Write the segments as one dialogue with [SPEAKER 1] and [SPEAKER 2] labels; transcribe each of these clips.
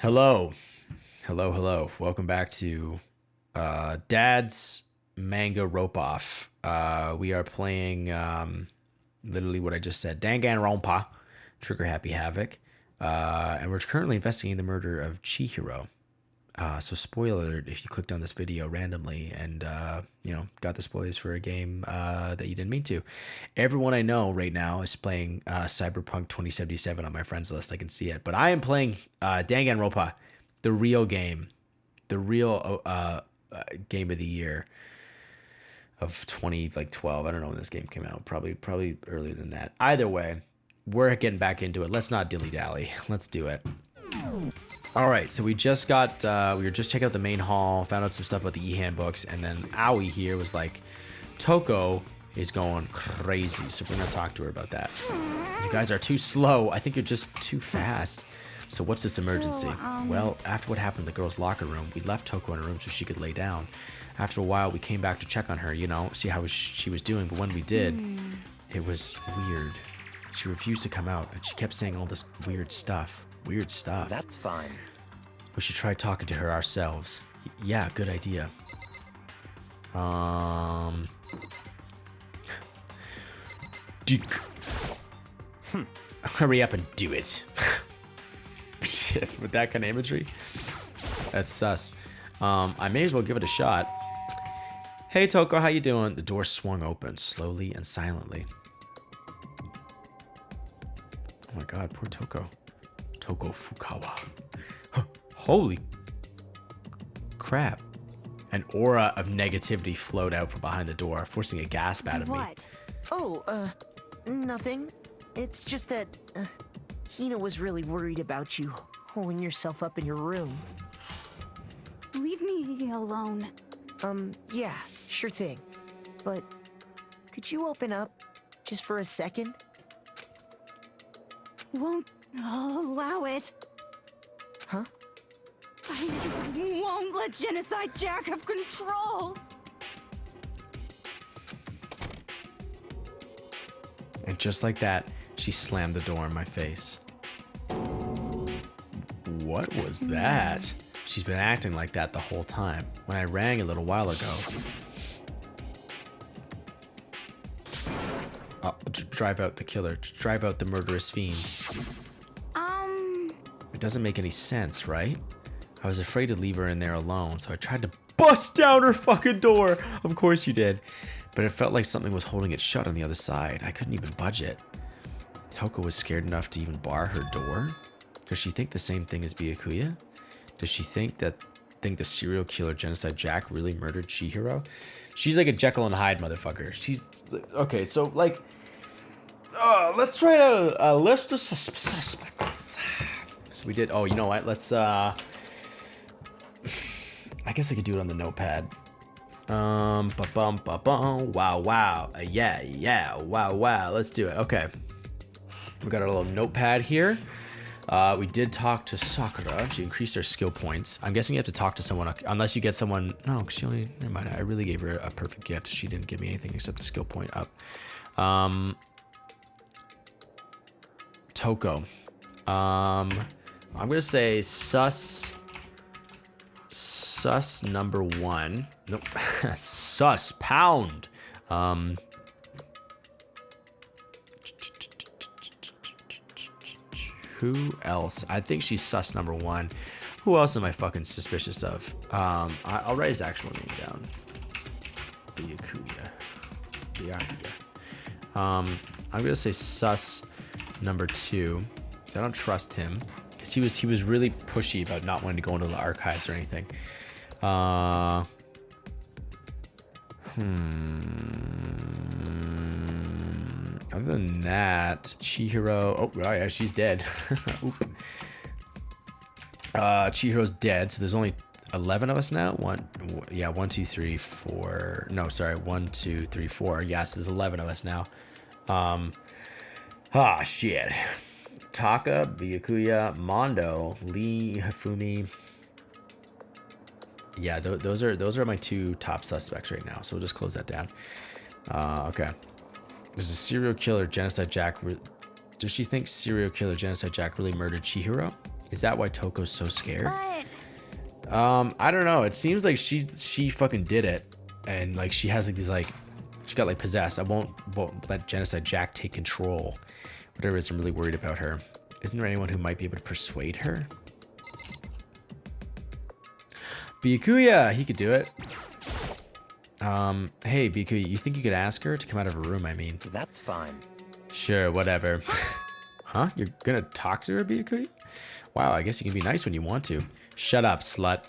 [SPEAKER 1] Hello. Hello, hello. Welcome back to Dad's Manga Rope Off. We are playing literally what I just said, Danganronpa, Trigger Happy Havoc. And we're currently investigating the murder of Chihiro. So spoiler alert if you clicked on this video randomly and got the spoilers for a game that you didn't mean to. Everyone I know right now is playing Cyberpunk 2077 on my friends list. I can see it, but I am playing Danganronpa, the real game, the real game of the year of 2012. I don't know when this game came out. Probably earlier than that. Either way, we're getting back into it. Let's not dilly dally. Let's do it. All right, so we just got, we were just checking out the main hall, found out some stuff about the e-handbooks, and then Aoi here was like, Toko is going crazy, so we're gonna talk to her about that. You guys are too slow. I think you're just too fast. So what's this emergency? Well, after what happened in the girls' locker room, we left Toko in her room so she could lay down. After a while, we came back to check on her, see how she was doing, but when we did, it was weird. She refused to come out, and she kept saying all this weird stuff. Weird stuff.
[SPEAKER 2] That's fine.
[SPEAKER 1] We should try talking to her ourselves. Yeah, good idea. Dick. Hurry up and do it. Shit, with that kind of imagery? That's sus. I may as well give it a shot. Hey, Toko, how you doing? The door swung open, slowly and silently. Oh my god, poor Toko. Toko Fukawa. Holy crap. An aura of negativity flowed out from behind the door, forcing a gasp out of me.
[SPEAKER 3] What?
[SPEAKER 2] Oh, nothing. It's just that, Hina was really worried about you, holding yourself up in your room.
[SPEAKER 3] Leave me alone.
[SPEAKER 2] Yeah, sure thing. But, could you open up, just for a second?
[SPEAKER 3] Won't allow it.
[SPEAKER 2] Huh?
[SPEAKER 3] I won't let Genocide Jack have control.
[SPEAKER 1] And just like that, she slammed the door in my face. What was that? She's been acting like that the whole time. When I rang a little while ago. Drive out the killer. Drive out the murderous fiend. It doesn't make any sense, right? I was afraid to leave her in there alone, so I tried to bust down her fucking door. Of course you did. But it felt like something was holding it shut on the other side. I couldn't even budge it. Toko was scared enough to even bar her door? Does she think the same thing as Byakuya? Does she think the serial killer Genocide Jack really murdered Chihiro? She's like a Jekyll and Hyde motherfucker. She's... Okay, so, like... let's write a list of suspects. So we did... Oh, you know what? Let's, I guess I could do it on the notepad. Ba-bum. Wow. Yeah. Wow. Let's do it. Okay. We got our little notepad here. We did talk to Sakura. She increased her skill points. I'm guessing you have to talk to someone, unless you get someone... No, because she only... Never mind. I really gave her a perfect gift. She didn't give me anything except the skill point up. Toko. I'm going to say sus number one. Nope. Sus pound. Who else? I think she's sus number one. Who else am I fucking suspicious of? I'll write his actual name down. Byakuya. I'm gonna say sus number two, because I don't trust him. Because he was really pushy about not wanting to go into the archives or anything. Other than that, Chihiro... Oh, yeah, she's dead. Oop. Chihiro's dead, so there's only 11 of us now. 1, 2, 3, 4... No, sorry, 1, 2, 3, 4. Yes, there's 11 of us now. Shit. Taka, Byakuya, Mondo, Lee, Hifumi. Yeah, those are my two top suspects right now, so we'll just close that down. Okay. There's a serial killer, Genocide Jack. Does she think serial killer Genocide Jack really murdered Chihiro? Is that why Toko's so scared?
[SPEAKER 3] But
[SPEAKER 1] I don't know. It seems like she fucking did it, and like she has like these like she got like possessed. I won't let Genocide Jack take control. Whatever it is, I'm really worried about her. Isn't there anyone who might be able to persuade her? Byakuya, he could do it. Hey Byakuya, you think you could ask her to come out of her room? I mean,
[SPEAKER 4] That's fine.
[SPEAKER 1] sure, whatever. Huh? You're gonna talk to her, Byakuya? Wow, I guess you can be nice when you want to. Shut up, slut.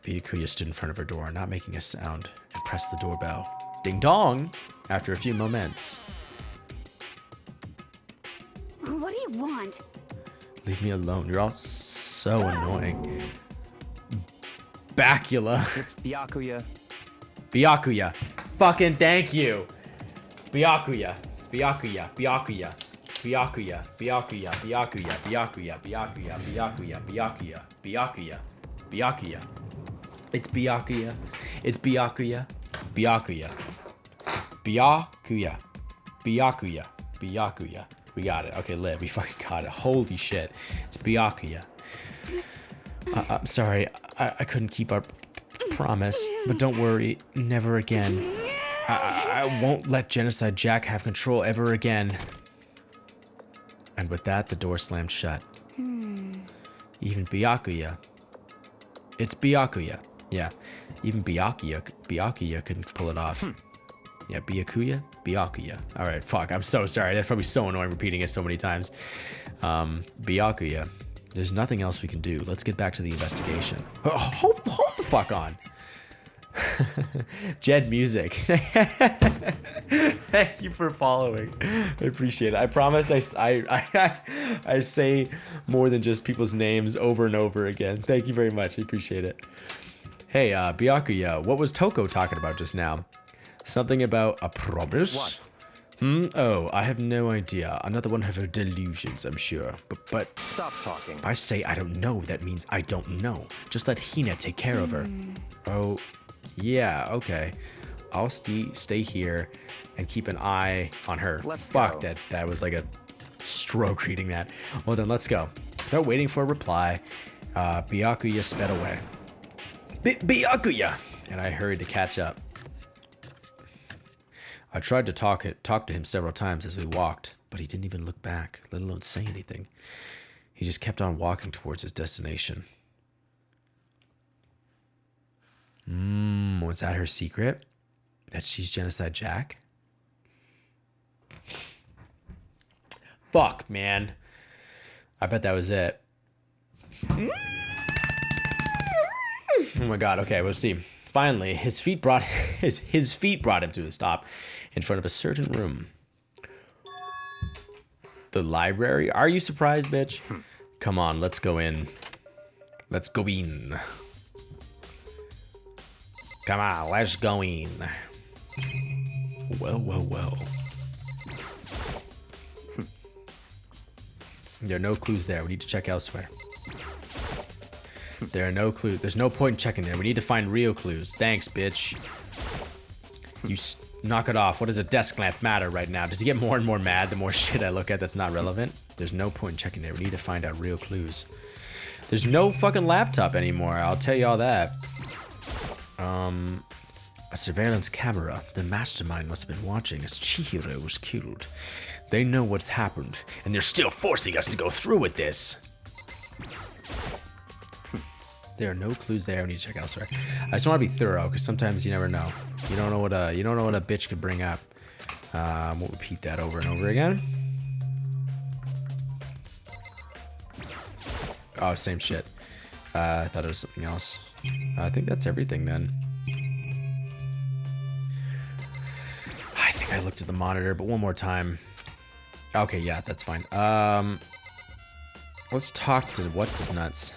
[SPEAKER 1] Byakuya stood in front of her door, not making a sound, and pressed the doorbell. Ding dong! After a few moments.
[SPEAKER 3] what do you want?
[SPEAKER 1] Leave me alone. You're all so annoying. Bacula.
[SPEAKER 4] It's Byakuya.
[SPEAKER 1] Byakuya. Fucking thank you. Byakuya. Byakuya. Byakuya. Byakuya. Byakuya. Byakuya. Byakuya. Byakuya. Byakuya. Byakuya. Byakuya. Byakuya. It's Byakuya. It's Byakuya. Byakuya. Byakuya. Byakuya. Byakuya. We got it. Okay, Liv, we fucking got it. Holy shit. It's Byakuya. I'm sorry. I couldn't keep our promise, but don't worry. Never again. I won't let Genocide Jack have control ever again. And with that, the door slammed shut. Even Byakuya. It's Byakuya. Yeah. Even Byakuya couldn't pull it off. Yeah, Byakuya? Byakuya. Alright, fuck. I'm so sorry. That's probably so annoying repeating it so many times. Byakuya. There's nothing else we can do. Let's get back to the investigation. Oh, hold the fuck on. Jed Music. Thank you for following. I appreciate it. I promise I say more than just people's names over and over again. Thank you very much. I appreciate it. Hey, Byakuya, what was Toko talking about just now? Something about a promise?
[SPEAKER 4] What?
[SPEAKER 1] Oh, I have no idea. Another one of her delusions, I'm sure. But
[SPEAKER 4] Stop talking.
[SPEAKER 1] if I say I don't know, that means I don't know. Just let Hina take care of her. Oh, yeah, okay. I'll stay here and keep an eye on her.
[SPEAKER 4] Let's
[SPEAKER 1] Fuck,
[SPEAKER 4] go.
[SPEAKER 1] that was like a stroke reading that. Well then, let's go. Without waiting for a reply, Byakuya sped away. Byakuya! And I hurried to catch up. I tried to talk to him several times as we walked, but he didn't even look back, let alone say anything. He just kept on walking towards his destination. Was that her secret? That she's Genocide Jack? Fuck, man. I bet that was it. Oh my god, okay, we'll see. Finally, his feet brought him to a stop in front of a certain room. The library? Are you surprised, bitch? Come on, let's go in. Let's go in. Come on, let's go in. Well, well, well. There are no clues there. We need to check elsewhere. There are no clues. There's no point in checking there. We need to find real clues. Thanks, bitch. You knock it off. What does a desk lamp matter right now? Does he get more and more mad the more shit I look at that's not relevant? There's no point in checking there. We need to find out real clues. There's no fucking laptop anymore. I'll tell you all that. A surveillance camera. The mastermind must have been watching as Chihiro was killed. They know what's happened, and they're still forcing us to go through with this. There are no clues there. We need to check elsewhere. I just want to be thorough because sometimes you never know. You don't know what a bitch could bring up. We'll repeat that over and over again. Oh, same shit. I thought it was something else. I think that's everything then. I think I looked at the monitor, but one more time. Okay, yeah, that's fine. Let's talk to what's his nuts.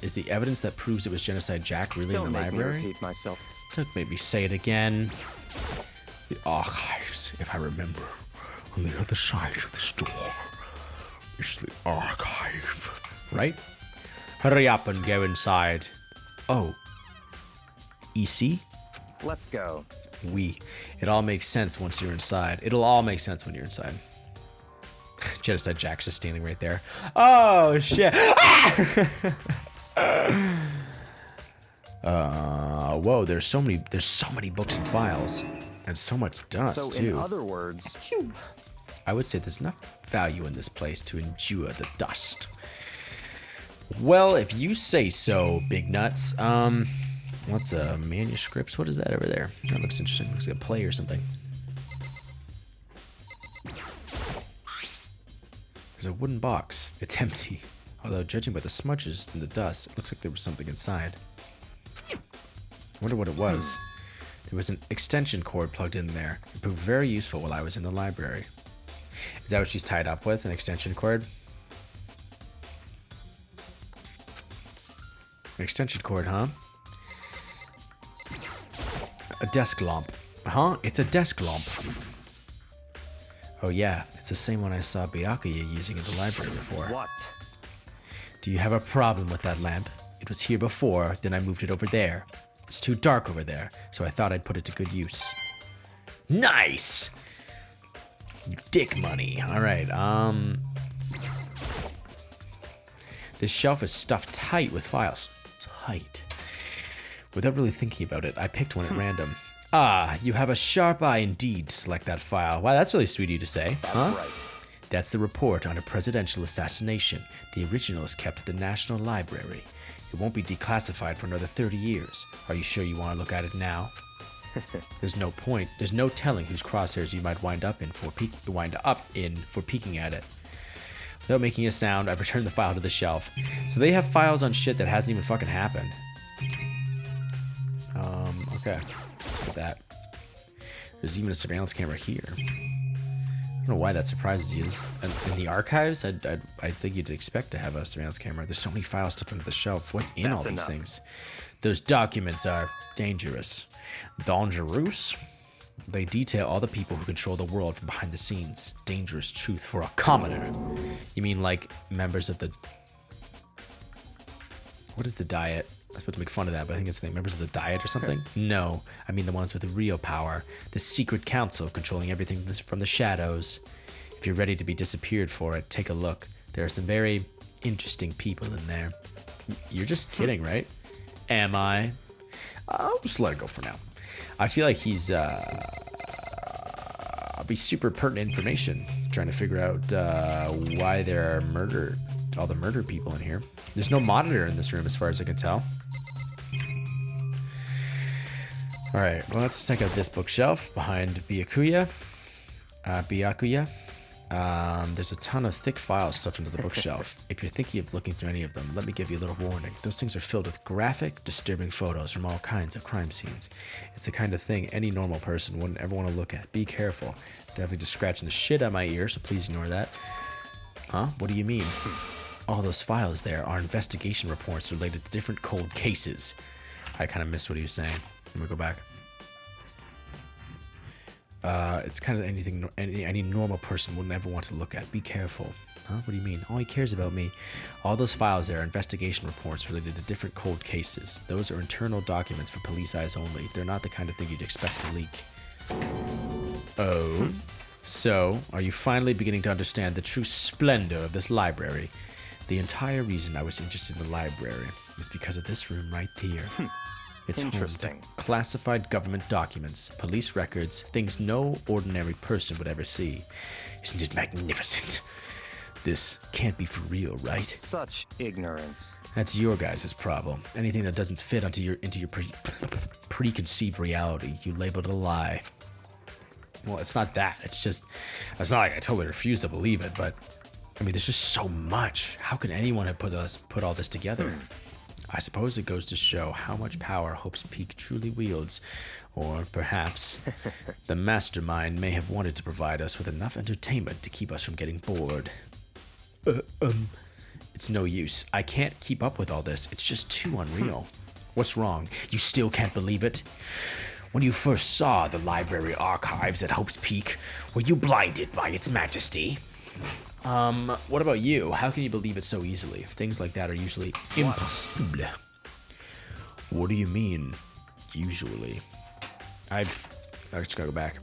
[SPEAKER 1] Is the evidence that proves it was Genocide Jack really
[SPEAKER 4] Don't
[SPEAKER 1] in the
[SPEAKER 4] make me
[SPEAKER 1] library?
[SPEAKER 4] repeat myself.
[SPEAKER 1] Don't make me say it again. The archives, if I remember, on the other side of this door is the archive. Right? Hurry up and go inside. Oh. EC?
[SPEAKER 4] Let's go.
[SPEAKER 1] We. It all makes sense once you're inside. It'll all make sense when you're inside. Genocide Jack's just standing right there. Oh shit! Whoa, there's so many books and files, and so much dust
[SPEAKER 4] So,
[SPEAKER 1] too.
[SPEAKER 4] in other words,
[SPEAKER 1] I would say there's enough value in this place to endure the dust. Well, if you say so, big nuts. What's a manuscript? What is that over there? That looks interesting. Looks like a play or something. There's a wooden box. It's empty. Although, judging by the smudges and the dust, it looks like there was something inside. I wonder what it was. There was an extension cord plugged in there. It proved very useful while I was in the library. Is that what she's tied up with? An extension cord? An extension cord, huh? A desk lamp. Huh? It's a desk lamp. Oh yeah, it's the same one I saw Byakuya using in the library before.
[SPEAKER 4] what?
[SPEAKER 1] Do you have a problem with that lamp? It was here before, then I moved it over there. It's too dark over there, so I thought I'd put it to good use. Nice! Dick money. Alright, this shelf is stuffed tight with files. Tight. Without really thinking about it, I picked one at random. Ah, you have a sharp eye indeed to select that file. Wow, that's really sweet of you to say.
[SPEAKER 4] That's
[SPEAKER 1] huh?
[SPEAKER 4] right.
[SPEAKER 1] That's the report on a presidential assassination. The original is kept at the National Library. It won't be declassified for another 30 years. Are you sure you want to look at it now? There's no point. There's no telling whose crosshairs you might wind up in for peeking at it. Without making a sound, I returned the file to the shelf. So they have files on shit that hasn't even fucking happened. Okay. Let's put that. There's even a surveillance camera here. I don't know why that surprises you. In the archives, I think you'd expect to have a surveillance camera. There's so many files stuffed under the shelf. What's in all
[SPEAKER 4] That's
[SPEAKER 1] these
[SPEAKER 4] enough.
[SPEAKER 1] things? Those documents are dangerous. Dangerous? They detail all the people who control the world from behind the scenes. Dangerous truth for a commoner. You mean like members of the... What is the Diet? I was supposed to make fun of that, but I think it's the members of the Diet or something? No, I mean the ones with the real power. The secret council controlling everything from the shadows. If you're ready to be disappeared for it, take a look. There are some very interesting people in there. You're just kidding, right? Am I? I'll just let it go for now. I feel like he's be super pertinent information trying to figure out why there are all the murder people in here. There's no monitor in this room as far as I can tell. All right, well, let's check out this bookshelf behind Byakuya. There's a ton of thick files stuffed into the bookshelf. If you're thinking of looking through any of them, let me give you a little warning. Those things are filled with graphic, disturbing photos from all kinds of crime scenes. It's the kind of thing any normal person wouldn't ever want to look at. Be careful. Definitely just scratching the shit out of my ear, so please ignore that. Huh? What do you mean? All those files there are investigation reports related to different cold cases. I kind of missed what he was saying. Let me go back. It's kind of anything any normal person wouldn't ever want to look at. Be careful. Huh? What do you mean? Oh, he cares about me. All those files there are investigation reports related to different cold cases. Those are internal documents for police eyes only. They're not the kind of thing you'd expect to leak. Oh? So, are you finally beginning to understand the true splendor of this library? The entire reason I was interested in the library is because of this room right here. It's
[SPEAKER 4] Interesting.
[SPEAKER 1] home to classified government documents, police records, things no ordinary person would ever see. Isn't it magnificent? This can't be for real, right?
[SPEAKER 4] Such ignorance.
[SPEAKER 1] That's your guys' problem. Anything that doesn't fit into your preconceived reality, you label it a lie. Well, it's not that. It's not like I totally refuse to believe it, but I mean, there's just so much. How could anyone have put all this together? I suppose it goes to show how much power Hope's Peak truly wields, or perhaps the mastermind may have wanted to provide us with enough entertainment to keep us from getting bored. It's no use. I can't keep up with all this. It's just too unreal. What's wrong? You still can't believe it? When you first saw the library archives at Hope's Peak, were you blinded by its majesty? What about you? How can you believe it so easily? Things like that are usually impossible. What do you mean, usually? I just gotta go back.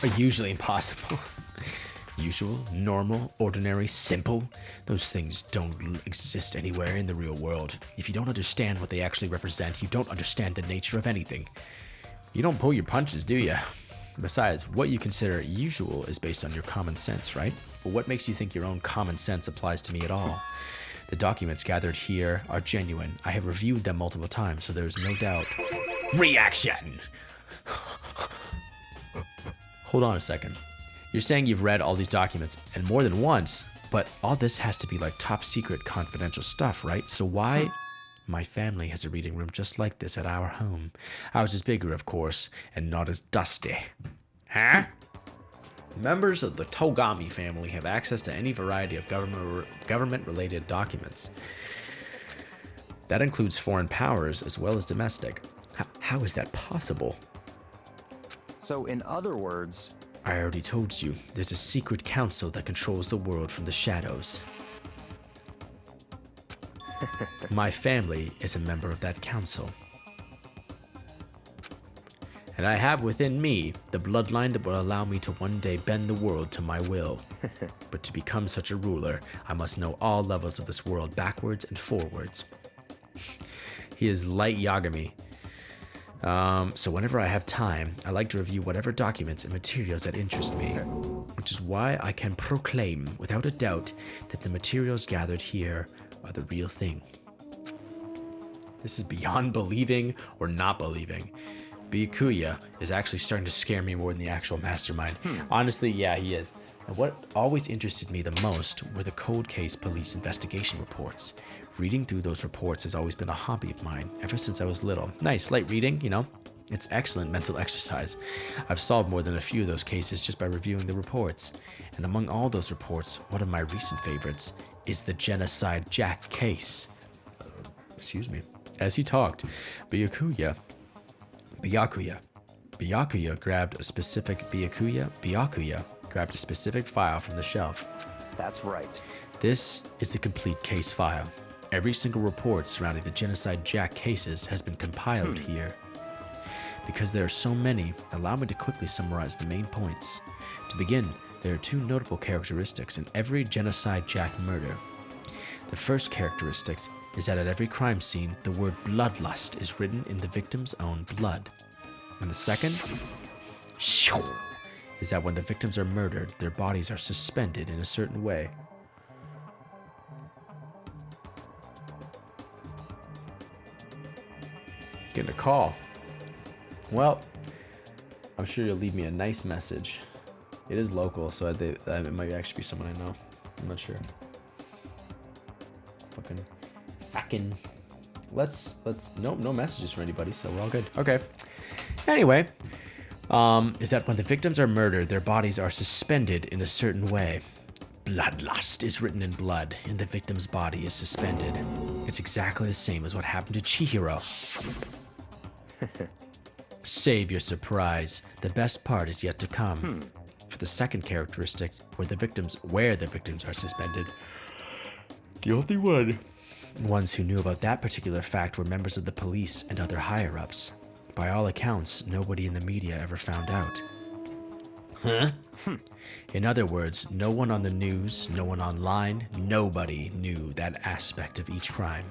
[SPEAKER 1] are usually impossible. Usual, normal, ordinary, simple. Those things don't exist anywhere in the real world. If you don't understand what they actually represent, you don't understand the nature of anything. You don't pull your punches, do you? Besides, what you consider usual is based on your common sense, right? But what makes you think your own common sense applies to me at all? The documents gathered here are genuine. I have reviewed them multiple times, so there is no doubt. Reaction! Hold on a second. You're saying you've read all these documents, and more than once, but all this has to be like top secret confidential stuff, right? So why? My family has a reading room just like this at our home. Ours is bigger, of course, and not as dusty. Huh? Members of the Togami family have access to any variety of government-related documents. That includes foreign powers as well as domestic. How is that possible?
[SPEAKER 4] So, in other words,
[SPEAKER 1] I already told you, there's a secret council that controls the world from the shadows. My family is a member of that council. And I have within me the bloodline that will allow me to one day bend the world to my will. But to become such a ruler, I must know all levels of this world backwards and forwards. He is light Yagami. So whenever I have time, I like to review whatever documents and materials that interest me, which is why I can proclaim without a doubt that the materials gathered here are the real thing. This is beyond believing or not believing. Byakuya is actually starting to scare me more than the actual mastermind. Honestly, yeah, he is. And what always interested me the most were the cold case police investigation reports. Reading through those reports has always been a hobby of mine, ever since I was little. Nice, light reading, you know? It's excellent mental exercise. I've solved more than a few of those cases just by reviewing the reports. And among all those reports, one of my recent favorites is the Genocide Jack case. Excuse me. As he talked, Byakuya grabbed a specific file from the shelf.
[SPEAKER 4] that's right.
[SPEAKER 1] This is the complete case file. Every single report surrounding the Genocide Jack cases has been compiled here. Because there are so many, allow me to quickly summarize the main points. To begin, there are two notable characteristics in every Genocide Jack murder. The first characteristic is that at every crime scene, the word bloodlust is written in the victim's own blood. And the second is that when the victims are murdered, their bodies are suspended in a certain way. Getting a call. Well, I'm sure you'll leave me a nice message. It is local, so it might actually be someone I know. I'm not sure. Fucking. Let's. No messages from anybody, so we're all good. Okay. Anyway, is that when the victims are murdered, their bodies are suspended in a certain way. Bloodlust is written in blood, and the victim's body is suspended. It's exactly the same as what happened to Chihiro. Save your surprise. The best part is yet to come. For the second characteristic, where the victims are suspended, the only ones who knew about that particular fact were members of the police and other higher-ups. By all accounts, nobody in the media ever found out. Huh? In other words, no one on the news, no one online, nobody knew that aspect of each crime.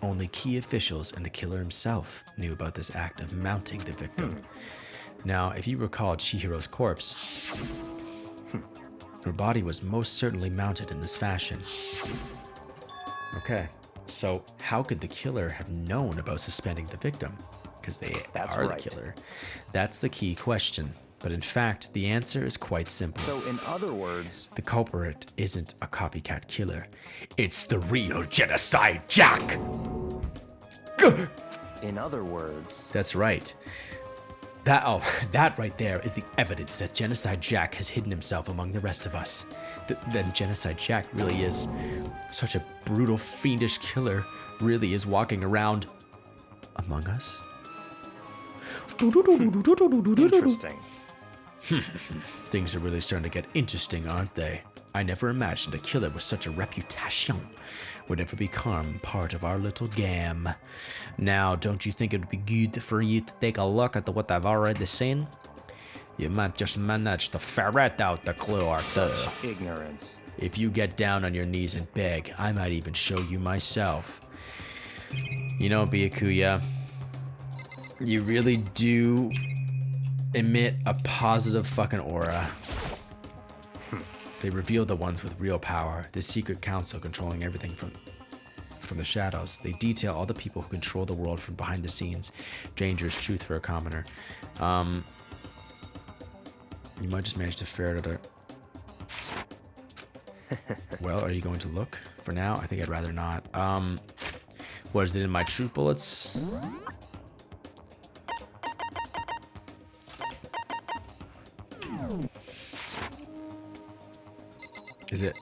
[SPEAKER 1] Only key officials and the killer himself knew about this act of mounting the victim. Now, if you recall Chihiro's corpse, her body was most certainly mounted in this fashion. Okay, so how could the killer have known about suspending the victim? Because they are the killer. That's the key question. But in fact, the answer is quite simple.
[SPEAKER 4] So, in other words,
[SPEAKER 1] the culprit isn't a copycat killer. It's the real Genocide Jack!
[SPEAKER 4] in other words,
[SPEAKER 1] That's right. That right there is the evidence that Genocide Jack has hidden himself among the rest of us. Then Genocide Jack really is such a brutal, fiendish killer, really is walking around among us.
[SPEAKER 4] interesting.
[SPEAKER 1] Things are really starting to get interesting, aren't they? I never imagined a killer with such a reputation would ever become part of our little game. Now, don't you think it would be good for you to take a look at what I've already seen? You might just manage to ferret out the clue or two.
[SPEAKER 4] Ignorance.
[SPEAKER 1] If you get down on your knees and beg, I might even show you myself. You know, Byakuya, you really do emit a positive fucking aura. They reveal the ones with real power, the secret council controlling everything from the shadows. They detail all the people who control the world from behind the scenes. Dangerous truth for a commoner. You might just manage to ferret it out. Well, are you going to look? For now, I think I'd rather not. What is it in my truth bullets? Is it?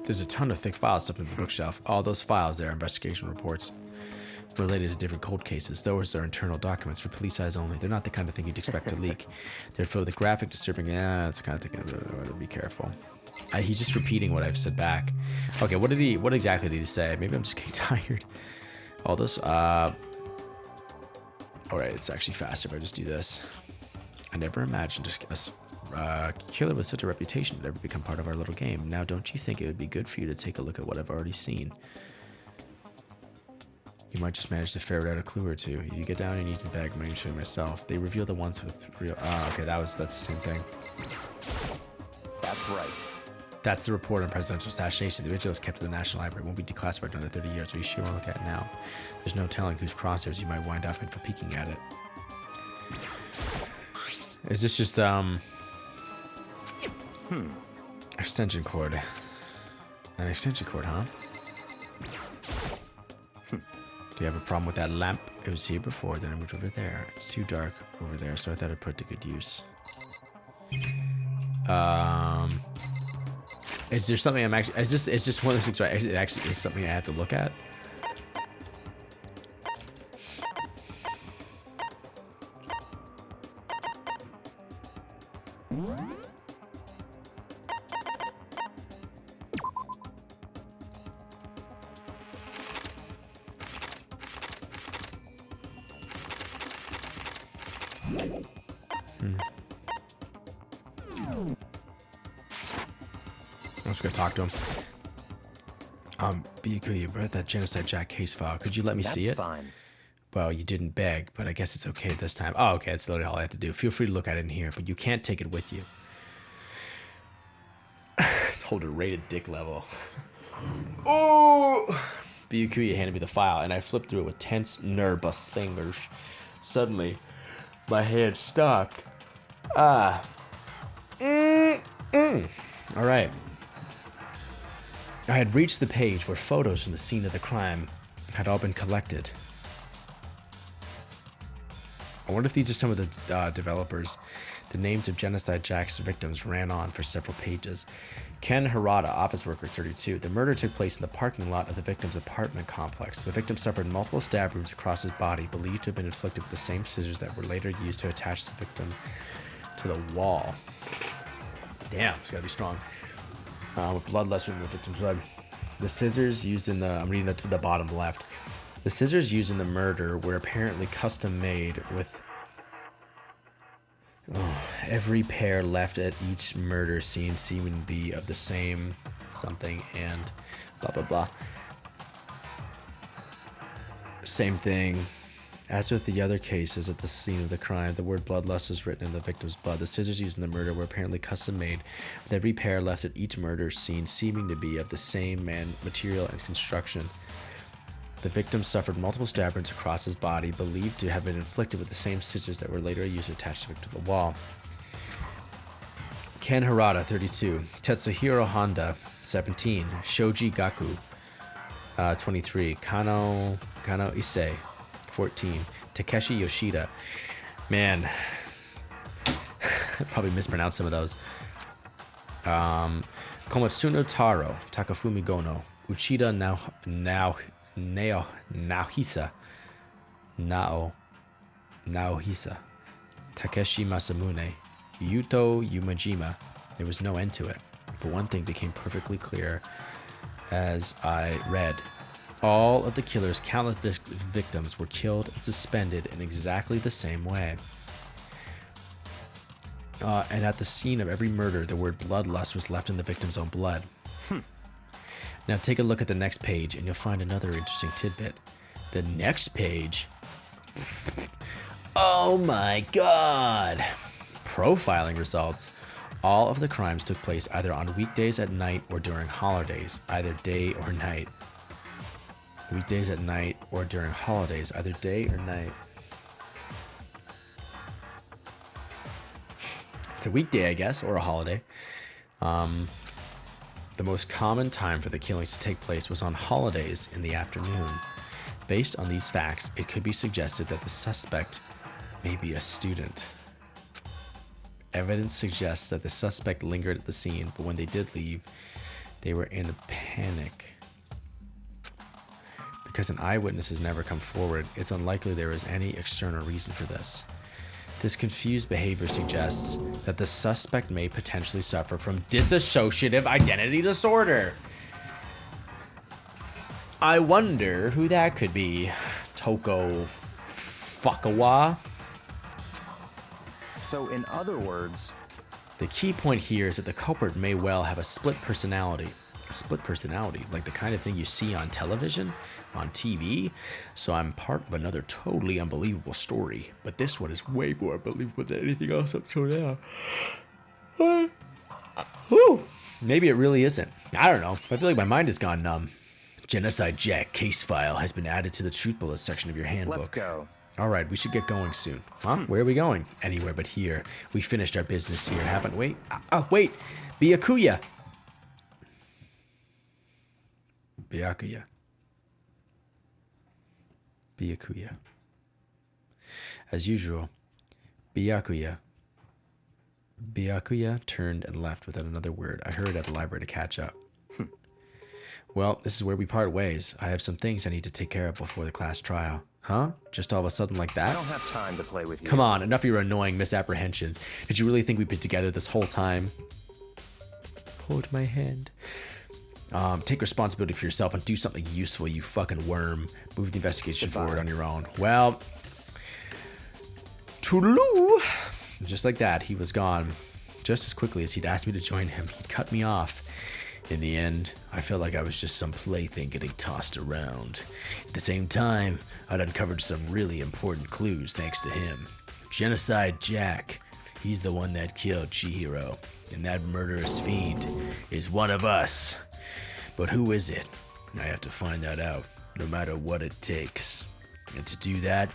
[SPEAKER 1] There's a ton of thick files stuffed in the bookshelf. All those files there are investigation reports related to different cold cases. Those are internal documents for police eyes only. They're not the kind of thing you'd expect to leak. They're filled with graphic, disturbing. Yeah, it's the kind of thing. Be careful. He's just repeating what I've said back. Okay, what exactly did he say? Maybe I'm just getting tired. All this. All right, it's actually faster if I just do this. I never imagined a killer with such a reputation would ever become part of our little game. Now, don't you think it would be good for you to take a look at what I've already seen? You might just manage to ferret out a clue or two. If you get down and you need to beg, I'm going to show you myself. They reveal the ones with real... okay, that's the same thing.
[SPEAKER 4] That's right.
[SPEAKER 1] That's the report on presidential assassination. The original is kept at the National Library. It won't be declassified for another 30 years. Are you sure you want to look at it now? There's no telling whose crosshairs you might wind up in for peeking at it. Is this just, extension cord. An extension cord, huh? Do you have a problem with that lamp? It was here before, then I moved over there. It's too dark over there, so I thought I'd put it to good use. Is there something I'm actually... It's just one of those things, right? It actually is something I have to look at? I'm just gonna talk to him. Byakuya, you brought that Genocide Jack case file. Could you let me see it?
[SPEAKER 4] That's fine.
[SPEAKER 1] Well, you didn't beg, but I guess it's okay this time. Oh, okay, that's literally all I have to do. Feel free to look at it in here, but you can't take it with you. It's hold a rated dick level. Oh! Byakuya handed me the file, and I flipped through it with tense, nervous fingers. Suddenly, my hand stopped. All right. I had reached the page where photos from the scene of the crime had all been collected. I wonder if these are some of the developers. The names of Genocide Jack's victims ran on for several pages. Ken Harada, office worker 32. The murder took place in the parking lot of the victim's apartment complex. The victim suffered multiple stab wounds across his body, believed to have been inflicted with the same scissors that were later used to attach the victim to the wall. Damn, it's gotta be strong. With blood less from the victim's blood. The scissors used in the... I'm reading that to the bottom left. The scissors used in the murder were apparently custom made with... every pair left at each murder scene seeming to be of the same something and blah blah blah. Same thing. As with the other cases at the scene of the crime, the word bloodlust was written in the victim's blood. The scissors used in the murder were apparently custom made, with every pair left at each murder scene seeming to be of the same material and construction. The victim suffered multiple stab wounds across his body, believed to have been inflicted with the same scissors that were later used to attach the victim to the wall. Ken Harada, 32. Tetsuhiro Honda, 17. Shoji Gaku, 23. Kano Issei, 14. Takeshi Yoshida. Man, probably mispronounced some of those. Komatsuno Taro, Takafumi Gono, Uchida Naohisa, Takeshi Masamune, Yuto Yumajima. There was no end to it, but one thing became perfectly clear as I read. All of the killer's countless victims were killed and suspended in exactly the same way. And at the scene of every murder, the word bloodlust was left in the victim's own blood. Now take a look at the next page and you'll find another interesting tidbit. The next page. Oh my god! Profiling results. All of the crimes took place either on weekdays at night or during holidays, either day or night. Weekdays at night or during holidays, either day or night. It's a weekday, I guess, or a holiday. The most common time for the killings to take place was on holidays in the afternoon. Based on these facts, it could be suggested that the suspect may be a student. Evidence suggests that the suspect lingered at the scene, but when they did leave, they were in a panic. Because an eyewitness has never come forward, it's unlikely there is any external reason for this. This confused behavior suggests that the suspect may potentially suffer from dissociative identity disorder. I wonder who that could be. Toko Fukawa?
[SPEAKER 4] So, in other words,
[SPEAKER 1] The key point here is that the culprit may well have a split personality. A split personality, like the kind of thing you see on television, on TV. So I'm part of another totally unbelievable story, but this one is way more unbelievable than anything else up till now. Maybe it really isn't. I don't know. I feel like my mind has gone numb. Genocide Jack case file has been added to the truth bullet section of your handbook.
[SPEAKER 4] let's go.
[SPEAKER 1] All right, we should get going soon. Huh? Where are we going? Anywhere but here. We finished our business here, haven't we? Wait. Byakuya. Byakuya. Byakuya. As usual, Byakuya. Byakuya turned and left without another word. I hurried at the library to catch up. Well, this is where we part ways. I have some things I need to take care of before the class trial. Huh? Just all of a sudden like that?
[SPEAKER 4] I don't have time to play with you.
[SPEAKER 1] Come on, enough of your annoying misapprehensions. Did you really think we'd been together this whole time? Hold my hand. Take responsibility for yourself and do something useful, you fucking worm. Move the investigation forward on your own. Well, toodaloo. Just like that, he was gone. Just as quickly as he'd asked me to join him, he'd cut me off. In the end, I felt like I was just some plaything getting tossed around. At the same time, I'd uncovered some really important clues thanks to him. Genocide Jack, he's the one that killed Chihiro, and that murderous fiend is one of us. But who is it? I have to find that out, no matter what it takes. And to do that,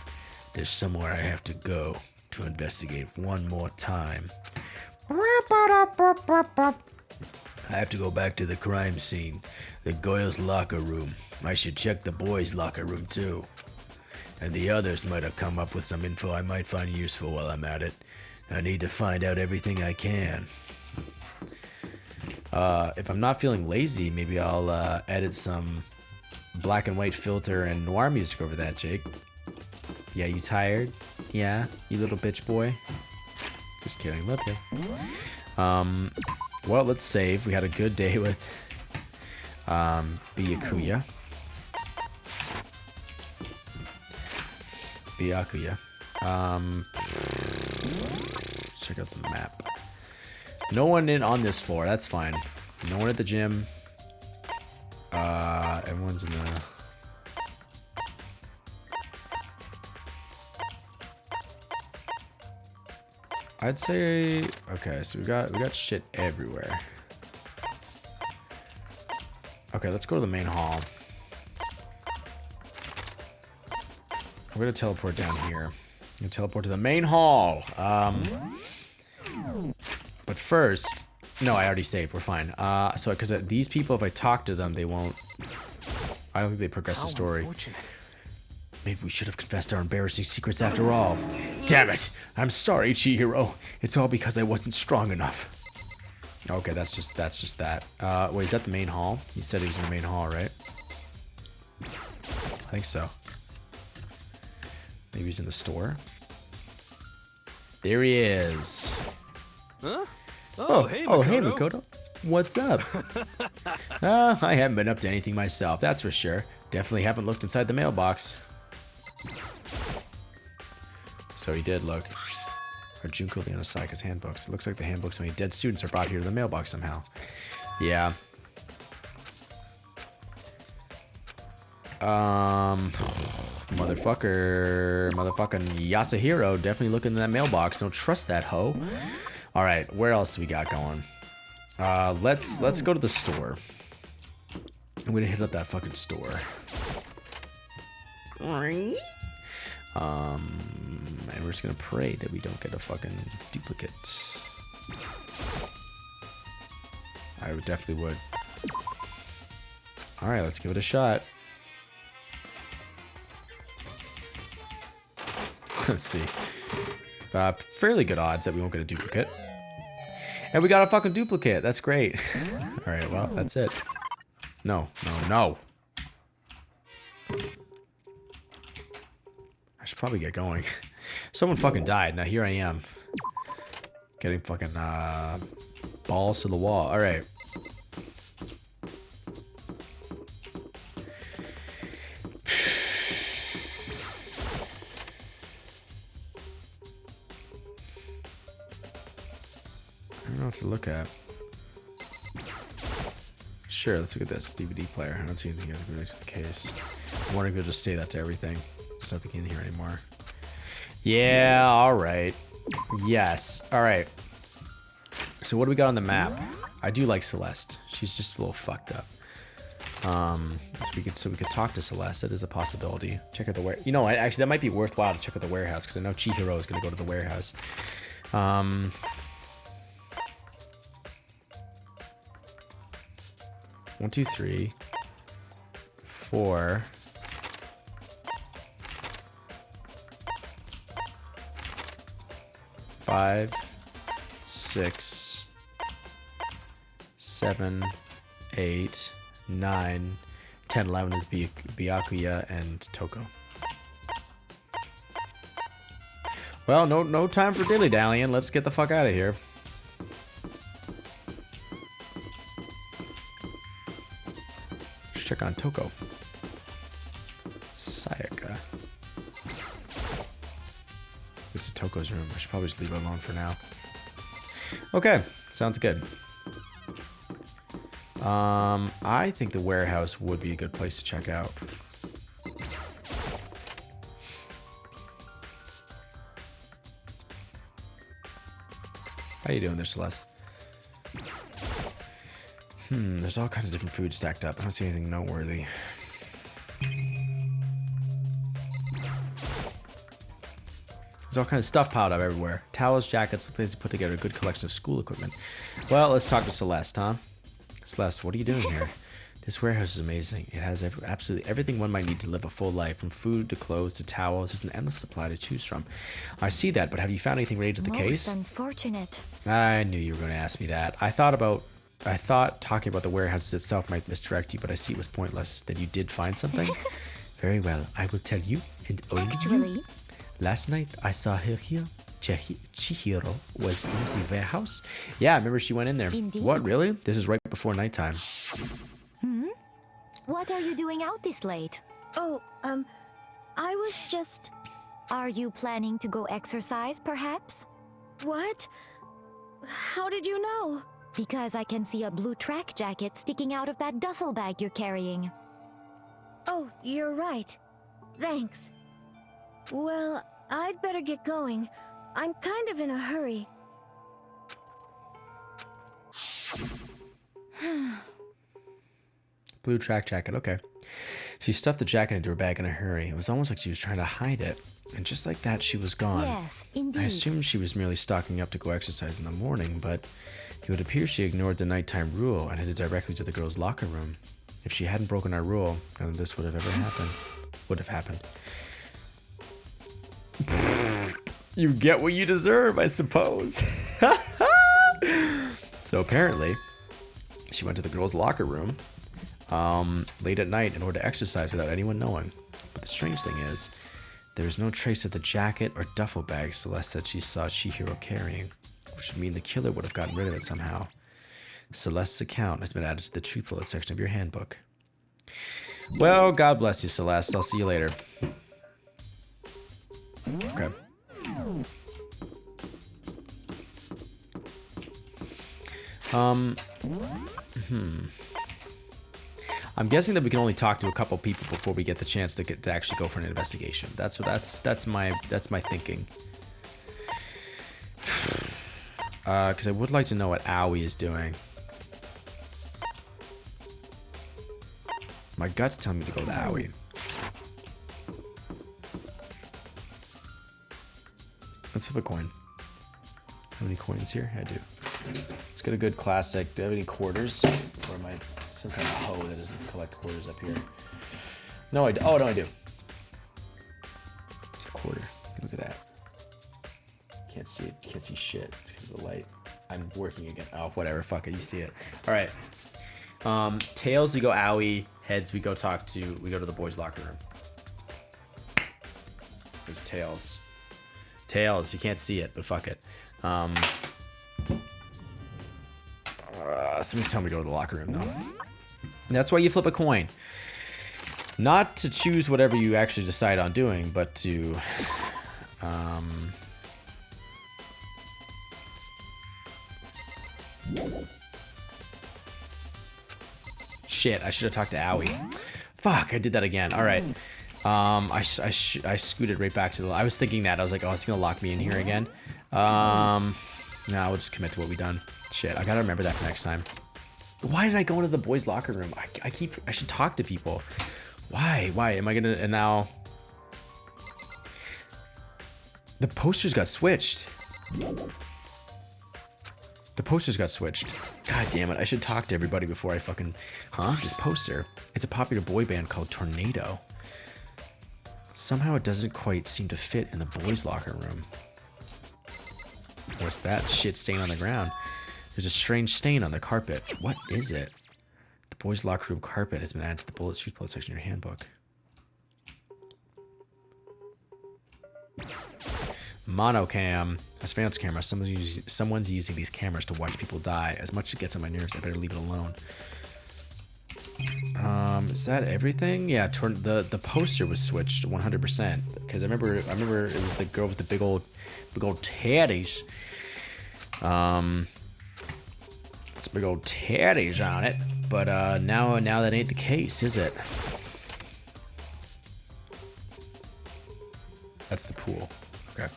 [SPEAKER 1] there's somewhere I have to go to investigate one more time. I have to go back to the crime scene, the Goyle's locker room. I should check the boys' locker room too. And the others might have come up with some info I might find useful while I'm at it. I need to find out everything I can. If I'm not feeling lazy, maybe I'll edit some black and white filter and noir music over that, Jake. Yeah, you tired? Yeah, you little bitch boy. Just kidding, love you. Well, let's save. We had a good day with Byakuya. Byakuya. Let's check out the map. No one in on this floor. That's fine. No one at the gym. Everyone's in the... I'd say... Okay, so we got shit everywhere. Okay, let's go to the main hall. We're gonna teleport down here. I'm gonna teleport to the main hall. But first... No, I already saved. We're fine. So, because these people, if I talk to them, they won't... I don't think they progress the story. Maybe we should have confessed our embarrassing secrets after all. Damn it! I'm sorry, Chihiro. It's all because I wasn't strong enough. Okay, that's just that. Wait, is that the main hall? He said he was in the main hall, right? I think so. Maybe he's in the store. There he is.
[SPEAKER 5] Huh?
[SPEAKER 1] Hey, Makoto. What's up? I haven't been up to anything myself, that's for sure. Definitely haven't looked inside the mailbox. So he did look. Or Junko the Onosaka's handbooks. It looks like the handbooks of many dead students are brought here to the mailbox somehow. Yeah. Motherfucking Yasuhiro definitely looking in that mailbox. Don't trust that hoe. All right, where else we got going? Let's go to the store. I'm gonna hit up that fucking store. And we're just gonna pray that we don't get a fucking duplicate. I would definitely would. All right, let's give it a shot. Let's see. Fairly good odds that we won't get a duplicate. And we got a fucking duplicate. That's great. All right, well, that's it. No. I should probably get going. Someone fucking died. Now here I am. Getting fucking balls to the wall. All right. I don't know what to look at. Sure, let's look at this DVD player. I don't see anything related to the case. I wonder if you'll just say that to everything. There's nothing in here anymore. Yeah, all right. Yes, all right. So what do we got on the map? I do like Celeste. She's just a little fucked up. So we could talk to Celeste. That is a possibility. Check out the warehouse. You know, actually, that might be worthwhile to check out the warehouse because I know Chihiro is going to go to the warehouse. 1, 2, 3, 4. 5, 6, 7, 8, 9, 10, 11 is Byakuya and Toko. Well, no time for dilly-dallying. Let's get the fuck out of here. Let's check on Toko. Sayaka. This is Toko's room. I should probably just leave it alone for now. Okay, sounds good. I think the warehouse would be a good place to check out. How you doing there, Celeste? There's all kinds of different food stacked up. I don't see anything noteworthy. There's all kinds of stuff piled up everywhere. Towels, jackets, look like they put together a good collection of school equipment. Well, let's talk to Celeste, huh? Celeste, what are you doing here? This warehouse is amazing. It has absolutely everything one might need to live a full life, from food to clothes to towels. There's an endless supply to choose from. I see that, but have you found anything related to the case?
[SPEAKER 5] Most unfortunate.
[SPEAKER 1] I knew you were going to ask me that. I thought talking about the warehouses itself might misdirect you, but I see it was pointless. That you did find something? Very well, I will tell you. And only
[SPEAKER 5] Actually,
[SPEAKER 1] you. Last night, I saw her here. Chihiro was in the warehouse. Yeah, I remember she went in there.
[SPEAKER 5] Indeed.
[SPEAKER 1] What, really? This is right before nighttime.
[SPEAKER 5] what are you doing out this late?
[SPEAKER 3] Oh, I was just...
[SPEAKER 5] Are you planning to go exercise, perhaps?
[SPEAKER 3] What? How did you know?
[SPEAKER 5] Because I can see a blue track jacket sticking out of that duffel bag you're carrying.
[SPEAKER 3] Oh, you're right. Thanks. Well, I'd better get going. I'm kind of in a hurry.
[SPEAKER 1] Blue track jacket, okay. She stuffed the jacket into her bag in a hurry. It was almost like she was trying to hide it. And just like that, she was gone.
[SPEAKER 5] Yes, indeed.
[SPEAKER 1] I assumed she was merely stocking up to go exercise in the morning, but it would appear she ignored the nighttime rule and headed directly to the girls' locker room. If she hadn't broken our rule, none of this would have ever happened. Would have happened. You get what you deserve, I suppose. So apparently, she went to the girls' locker room late at night in order to exercise without anyone knowing. But the strange thing is, there is no trace of the jacket or duffel bag Celeste said she saw Chihiro carrying, which would mean the killer would have gotten rid of it somehow. Celeste's account has been added to the truth bullet section of your handbook. Well, God bless you, Celeste. I'll see you later. Okay. I'm guessing that we can only talk to a couple people before we get the chance to actually go for an investigation. That's my thinking. Because I would like to know what Owie is doing. My gut's telling me to go to Owie. Let's flip a coin. How many coins here? I do. Let's get a good classic. Do I have any quarters? Or am I some kind of hoe that doesn't collect quarters up here? No, I do. Oh, no, I do. It's a quarter. Look at that. Can't see it. Can't see shit. It's because of the light. I'm working again. Oh, whatever. Fuck it. You see it. All right. Tails, we go Owie. Heads, we go to the boys' locker room. There's Tails. Tails, you can't see it, but fuck it. Somebody's telling me to go to the locker room, though. And that's why you flip a coin. Not to choose whatever you actually decide on doing, but to... Shit, I should have talked to Owie. Fuck, I did that again. All right. I scooted right back to the... I was thinking that. I was like, oh, it's going to lock me in here again. No, we'll just commit to what we've done. Shit, I got to remember that for next time. Why did I go into the boys' locker room? I should talk to people. Why? Am I going to... And now... The posters got switched. The posters got switched. God damn it. I should talk to everybody before I fucking... Huh? This poster. It's a popular boy band called Tornado. Somehow it doesn't quite seem to fit in the boys' locker room. What's that shit stain on the ground? There's a strange stain on the carpet. What is it? The boys' locker room carpet has been added to the bullet section of your handbook. Monocam. A surveillance camera. Someone's using these cameras to watch people die. As much as it gets on my nerves, I better leave it alone. Is that everything? Yeah, the poster was switched 100%. Because I remember it was the girl with the big old tatties. It's big old tatties on it. But now that ain't the case, is it? That's the pool. Okay.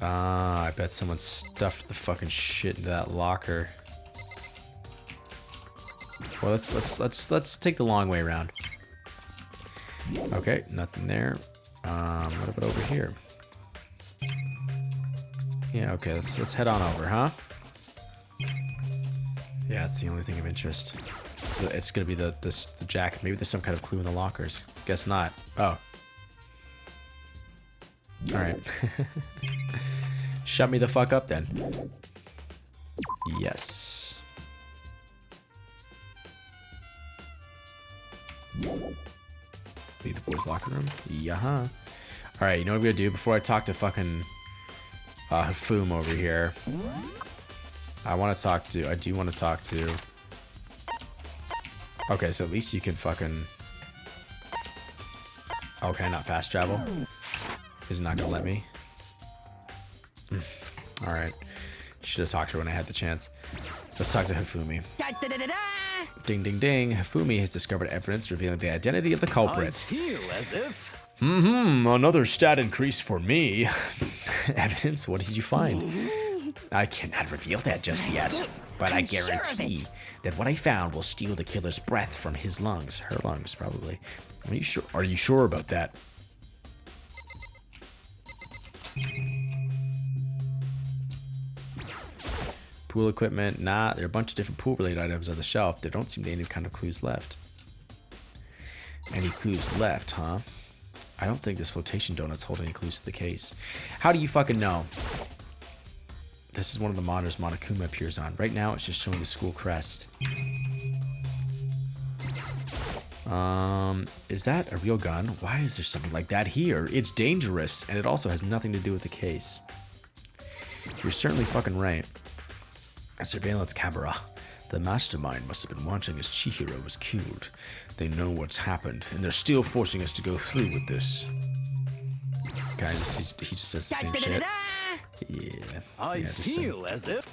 [SPEAKER 1] I bet someone stuffed the fucking shit into that locker. Well, let's take the long way around. Okay, nothing there. What about over here? Yeah, okay, let's head on over, huh? Yeah, it's the only thing of interest. So it's gonna be the jacket. Maybe there's some kind of clue in the lockers. Guess not. Oh. Alright. Shut me the fuck up then. Yes. Leave the boys' locker room? Yeah. Alright, you know what I'm gonna do before I talk to fucking Hafoom over here? I do want to talk to... Okay, so at least you can fucking... Okay, not fast travel. Is not gonna let me. Alright. Should have talked to her when I had the chance. Let's talk to Hifumi. Ding ding ding. Hifumi has discovered evidence revealing the identity of the culprit.
[SPEAKER 4] I feel as if...
[SPEAKER 1] Another stat increase for me. Evidence? What did you find? I cannot reveal that just yet, but I guarantee that what I found will steal the killer's breath from his lungs. Her lungs, probably. Are you sure? Are you sure about that? Pool equipment, nah. There are a bunch of different pool-related items on the shelf. There don't seem to be any kind of clues left. Any clues left, huh? I don't think this flotation donut's hold any clues to the case. How do you fucking know? This is one of the monitors Monokuma appears on. Right now, it's just showing the school crest. Is that a real gun? Why is there something like that here? It's dangerous, and it also has nothing to do with the case. You're certainly fucking right. A surveillance camera. The mastermind must have been watching as Chihiro was killed. They know what's happened, and they're still forcing us to go through with this. Guy he just says the same shit. Yeah.
[SPEAKER 6] I
[SPEAKER 1] yeah, just say-
[SPEAKER 6] feel as if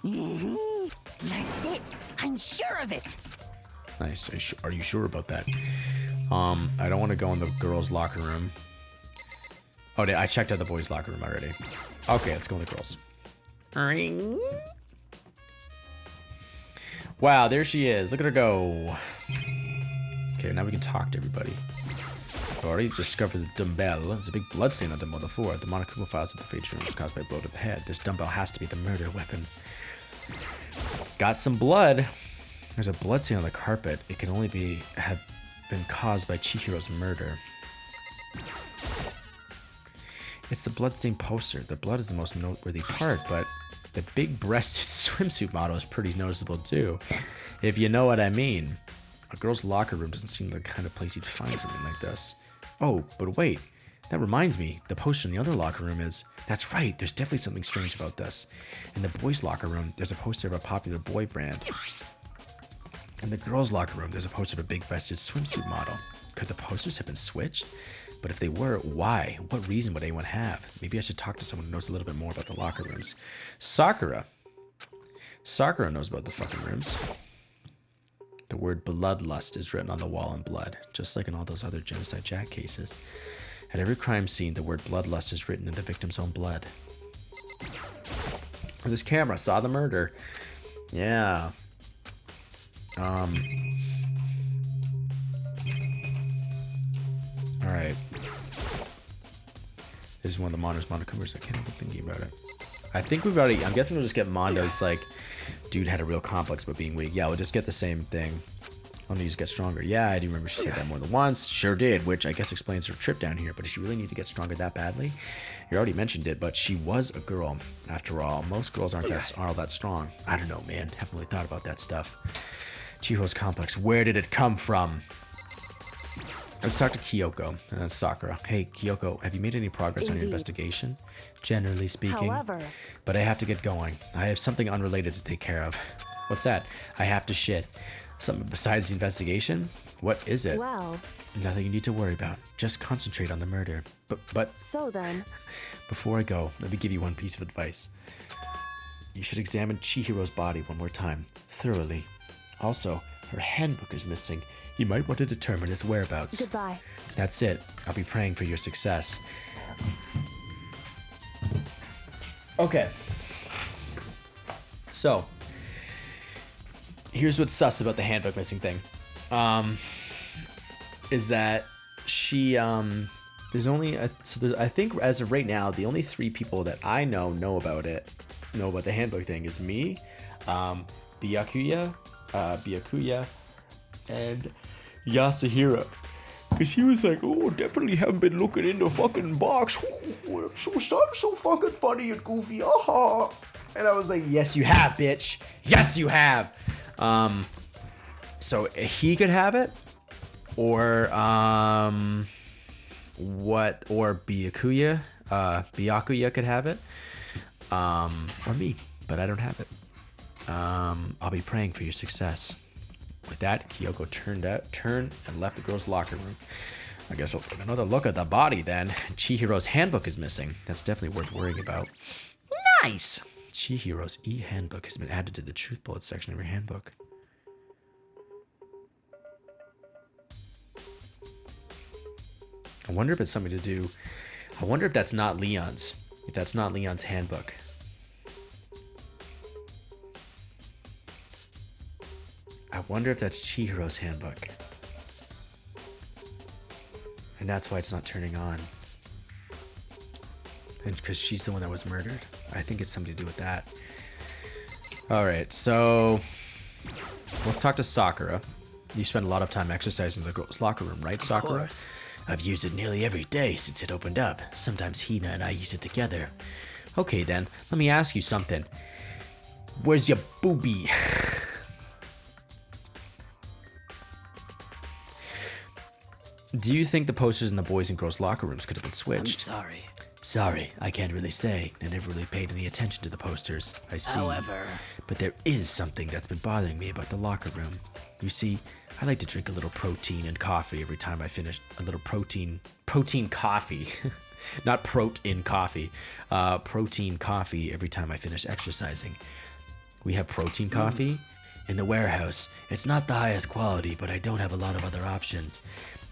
[SPEAKER 2] That's it. I'm sure of it.
[SPEAKER 1] Nice. Are you sure about that? I don't want to go in the girls' locker room. Oh, I checked out the boys' locker room already. Okay, let's go in the girls'. Ring. Wow, there she is. Look at her go. Okay, now we can talk to everybody. I already discovered the dumbbell. There's a big blood stain on the floor. The Monokuma files at the feature room was caused by a blow to the head. This dumbbell has to be the murder weapon. Got some blood. There's a blood stain on the carpet. It can only have been caused by Chihiro's murder. It's the bloodstained poster. The blood is the most noteworthy part, but the big-breasted swimsuit model is pretty noticeable too, if you know what I mean. A girl's locker room doesn't seem like the kind of place you'd find something like this. Oh, but wait. That reminds me, the poster in the other locker room is... That's right, there's definitely something strange about this. In the boys' locker room, there's a poster of a popular boy brand. In the girls' locker room, there's a poster of a big-breasted swimsuit model. Could the posters have been switched? But if they were, why? What reason would anyone have? Maybe I should talk to someone who knows a little bit more about the locker rooms. Sakura. Sakura knows about the fucking rooms. The word bloodlust is written on the wall in blood, just like in all those other Genocide Jack cases. At every crime scene, the word bloodlust is written in the victim's own blood. This camera saw the murder. Yeah. Alright. This is one of the Mondo's Monokumas. I can't even thinking about it. I think we've already... I'm guessing we'll just get Mondo's, like... Dude had a real complex about being weak. Yeah, we'll just get the same thing. Oh, needs to get stronger. Yeah, I do remember she said that more than once. Sure did, which I guess explains her trip down here. But does she really need to get stronger that badly? You already mentioned it, but she was a girl. After all, most girls aren't that strong. I don't know, man. Haven't really thought about that stuff. Chihiro's complex. Where did it come from? Let's talk to Kyoko and then Sakura. Hey, Kyoko, have you made any progress on your investigation? Generally speaking.
[SPEAKER 5] However...
[SPEAKER 1] But I have to get going. I have something unrelated to take care of. What's that? I have to shit. Something besides the investigation? What is it?
[SPEAKER 5] Well...
[SPEAKER 1] Nothing you need to worry about. Just concentrate on the murder. But...
[SPEAKER 5] So then...
[SPEAKER 1] Before I go, let me give you one piece of advice. You should examine Chihiro's body one more time. Thoroughly. Also, her handbook is missing. You might want to determine its whereabouts.
[SPEAKER 5] Goodbye.
[SPEAKER 1] That's it. I'll be praying for your success. Okay. So, here's what's sus about the handbook missing thing. Is that she, there's only, I think as of right now, the only 3 people that I know about the handbook thing is me, Byakuya, and Yasuhiro. Because he was like, oh, definitely haven't been looking in the fucking box. I'm so fucking funny and goofy. Aha. And I was like, yes, you have, bitch. Yes, you have. So he could have it. Or, Byakuya. Byakuya could have it. Or me. But I don't have it. I'll be praying for your success. With that, Kyoko turned and left the girls' locker room. I guess we'll take another look at the body then. Chihiro's handbook is missing. That's definitely worth worrying about. Nice! Chihiro's e-handbook has been added to the truth bullet section of your handbook. I wonder if it's something to do... I wonder if that's not Leon's. If that's not Leon's handbook. I wonder if that's Chihiro's handbook. And that's why it's not turning on. And because she's the one that was murdered. I think it's something to do with that. Alright, so... Let's talk to Sakura. You spend a lot of time exercising in the girls' locker room, right, Sakura?
[SPEAKER 6] Of course.
[SPEAKER 1] I've used it nearly every day since it opened up. Sometimes Hina and I use it together. Okay then, let me ask you something. Where's your boobie? Do you think the posters in the boys' and girls' locker rooms could have been switched?
[SPEAKER 6] I'm sorry.
[SPEAKER 1] Sorry, I can't really say. I never really paid any attention to the posters. I see.
[SPEAKER 6] However...
[SPEAKER 1] But there is something that's been bothering me about the locker room. You see, I like to drink a little protein and coffee every time I finish. A little protein coffee Not protein coffee. Protein coffee every time I finish exercising. We have protein coffee in the warehouse. It's not the highest quality, but I don't have a lot of other options.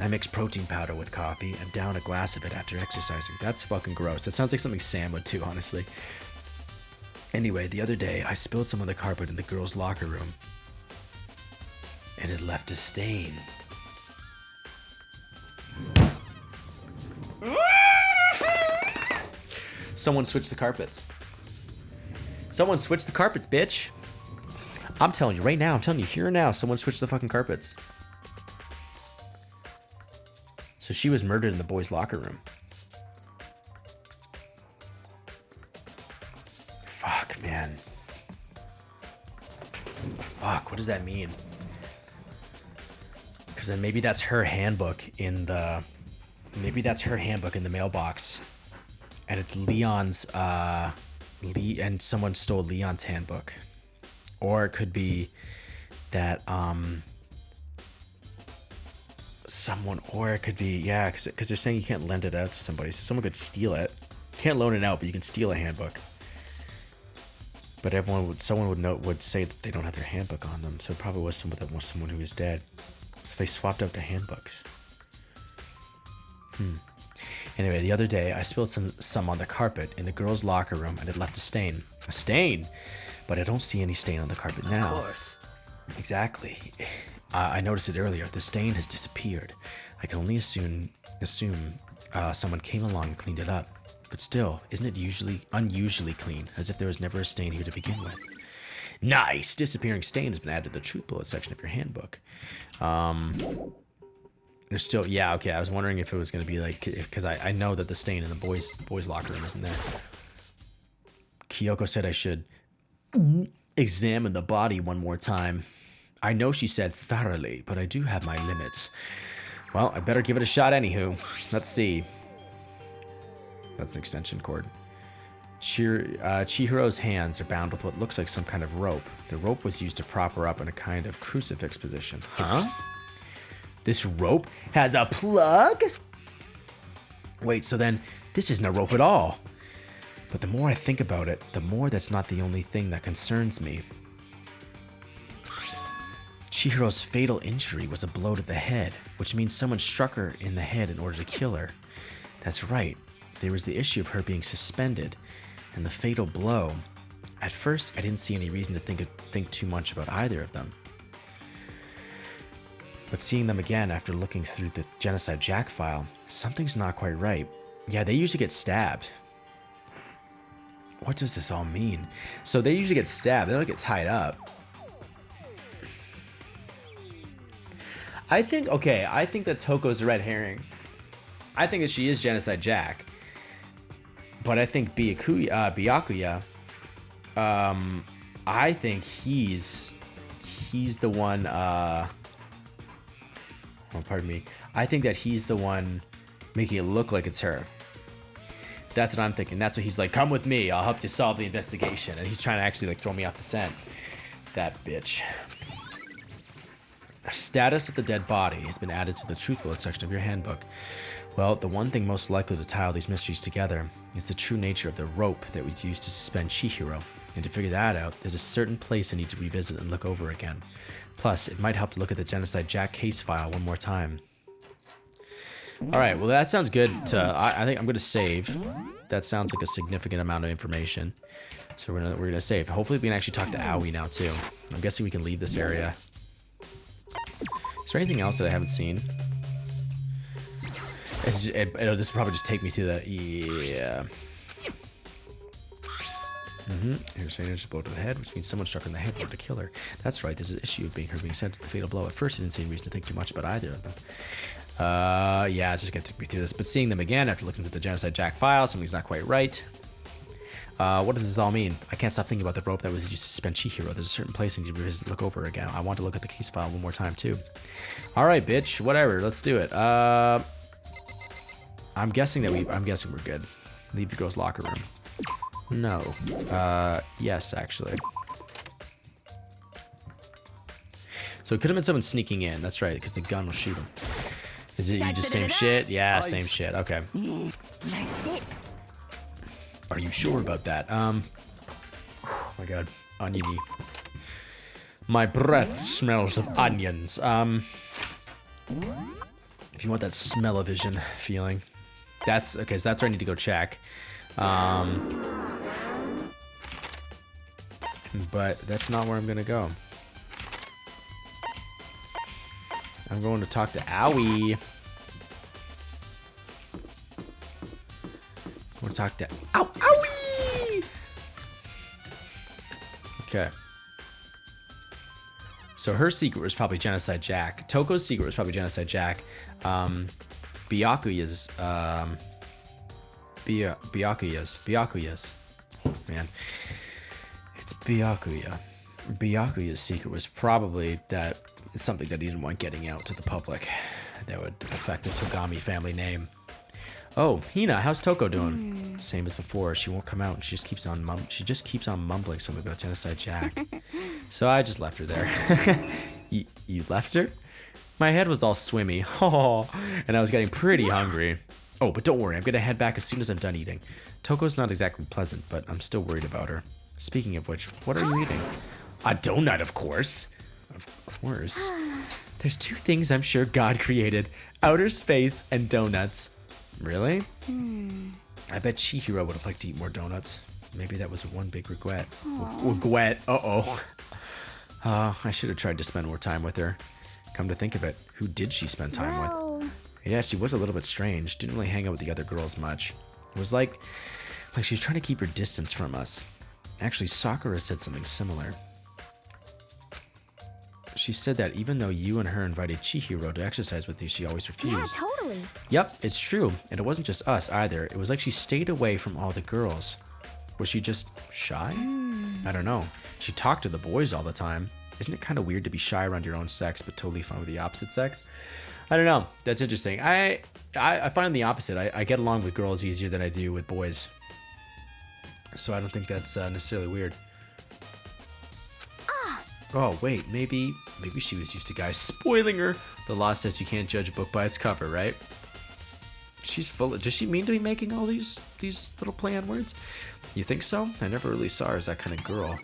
[SPEAKER 1] I mix protein powder with coffee and down a glass of it after exercising. That's fucking gross. That sounds like something Sam would do, honestly. Anyway, the other day, I spilled some on the carpet in the girls' locker room. And it left a stain. Someone switched the carpets. Someone switched the carpets, bitch. I'm telling you right now, I'm telling you here and now, someone switched the fucking carpets. So she was murdered in the boys' locker room. Fuck, man. Fuck, what does that mean? Because then maybe that's her handbook in the... Maybe that's her handbook in the mailbox. And it's Leon's... and someone stole Leon's handbook. Or it could be that... Or it could be... Yeah, because they're saying you can't lend it out to somebody. So someone could steal it. You can't loan it out, but you can steal a handbook. But someone would say that they don't have their handbook on them. So it probably was someone who was dead. So they swapped out the handbooks. Anyway, the other day I spilled some on the carpet in the girls' locker room and it left a stain. A stain? But I don't see any stain on the carpet now.
[SPEAKER 2] Of course.
[SPEAKER 1] Exactly. I noticed it earlier. The stain has disappeared. I can only assume someone came along and cleaned it up. But still, isn't it unusually clean, as if there was never a stain here to begin with? Nice! Disappearing stain has been added to the truth bullet section of your handbook. There's still... Yeah, okay, I was wondering if it was going to be like... Because I know that the stain in the boys' locker room isn't there. Kyoko said I should examine the body one more time. I know she said thoroughly, but I do have my limits. Well, I better give it a shot anywho. Let's see. That's an extension cord. Chihiro's hands are bound with what looks like some kind of rope. The rope was used to prop her up in a kind of crucifix position. Huh? This rope has a plug? Wait, so then this isn't a rope at all. But the more I think about it, the more that's not the only thing that concerns me. Chihiro's fatal injury was a blow to the head, which means someone struck her in the head in order to kill her. That's right. There was the issue of her being suspended, and the fatal blow. At first, I didn't see any reason to think too much about either of them. But seeing them again after looking through the Genocide Jack file, something's not quite right. Yeah, they usually get stabbed. What does this all mean? So they usually get stabbed, they don't get tied up. I think that Toko's a red herring. I think that she is Genocide Jack. But I think Byakuya, I think he's the one, oh, pardon me. I think that he's the one making it look like it's her. That's what I'm thinking. That's what he's like, come with me, I'll help you solve the investigation. And he's trying to actually like throw me off the scent. That bitch. The status of the dead body has been added to the truth bullet section of your handbook. Well, the one thing most likely to tie all these mysteries together is the true nature of the rope that was used to suspend Chihiro. And to figure that out, there's a certain place I need to revisit and look over again. Plus, it might help to look at the Genocide Jack case file one more time. Alright, well that sounds good. I think I'm going to save. That sounds like a significant amount of information. So we're gonna save. Hopefully we can actually talk to Aoi now too. I'm guessing we can leave this area. Is there anything else that I haven't seen? This will probably just take me to the... Yeah. Here's a blow to the head, which means someone struck her in the head in order to kill her. That's right, there's an issue of her being sent to the fatal blow. At first, I didn't see any reason to think too much about either of them. Yeah, it's just gonna take me through this. But seeing them again after looking at the Genocide Jack file, something's not quite right. What does this all mean? I can't stop thinking about the rope that was used to suspend Chihiro. There's a certain place I need to look over again. I want to look at the case file one more time, too. Alright, bitch. Whatever. Let's do it. I'm guessing we're good. Leave the girls' locker room. No. Yes, actually. So it could have been someone sneaking in. That's right, because the gun will shoot him. Is it you just same shit? Yeah, same shit. Okay.
[SPEAKER 2] That's it.
[SPEAKER 1] Are you sure about that? Oh my god, oniony. My breath smells of onions. If you want that smell-o-vision feeling, that's okay. So that's where I need to go check. But that's not where I'm gonna go. I'm going to talk to Owie. I'm going to talk to Owie. Okay. So her secret was probably Genocide Jack. Toko's secret was probably Genocide Jack. Byakuya's man. It's Byakuya. Byakuya's secret was probably that it's something that he didn't want getting out to the public. That would affect the Togami family name. Oh, Hina, how's Toko doing? Same as before. She won't come out, and she just keeps on mumbling something about Genocide Jack. So I just left her there. You left her? My head was all swimmy. Oh, and I was getting pretty hungry. Oh, but don't worry, I'm gonna head back as soon as I'm done eating. Toko's not exactly pleasant, but I'm still worried about her. Speaking of which, what are you eating? A donut, of course. Of course. There's two things I'm sure God created: outer space and donuts. Really? I bet Chihiro would have liked to eat more donuts. Maybe that was one big regret. Regret. Uh-oh. I should have tried to spend more time with her. Come to think of it, who did she spend time with? Yeah, she was a little bit strange. Didn't really hang out with the other girls much. It was like she's trying to keep her distance from us. Actually, Sakura said something similar. She said that even though you and her invited Chihiro to exercise with you, she always refused.
[SPEAKER 5] Yeah, totally.
[SPEAKER 1] Yep, it's true. And it wasn't just us either. It was like she stayed away from all the girls. Was she just shy? I don't know. She talked to the boys all the time. Isn't it kind of weird to be shy around your own sex, but totally fine with the opposite sex? I don't know. That's interesting. I find the opposite. I get along with girls easier than I do with boys. So I don't think that's necessarily weird. Oh, wait. Maybe she was used to guys spoiling her. The law says you can't judge a book by its cover, right? She's full of... Does she mean to be making all these little play on words? You think so? I never really saw her as that kind of girl.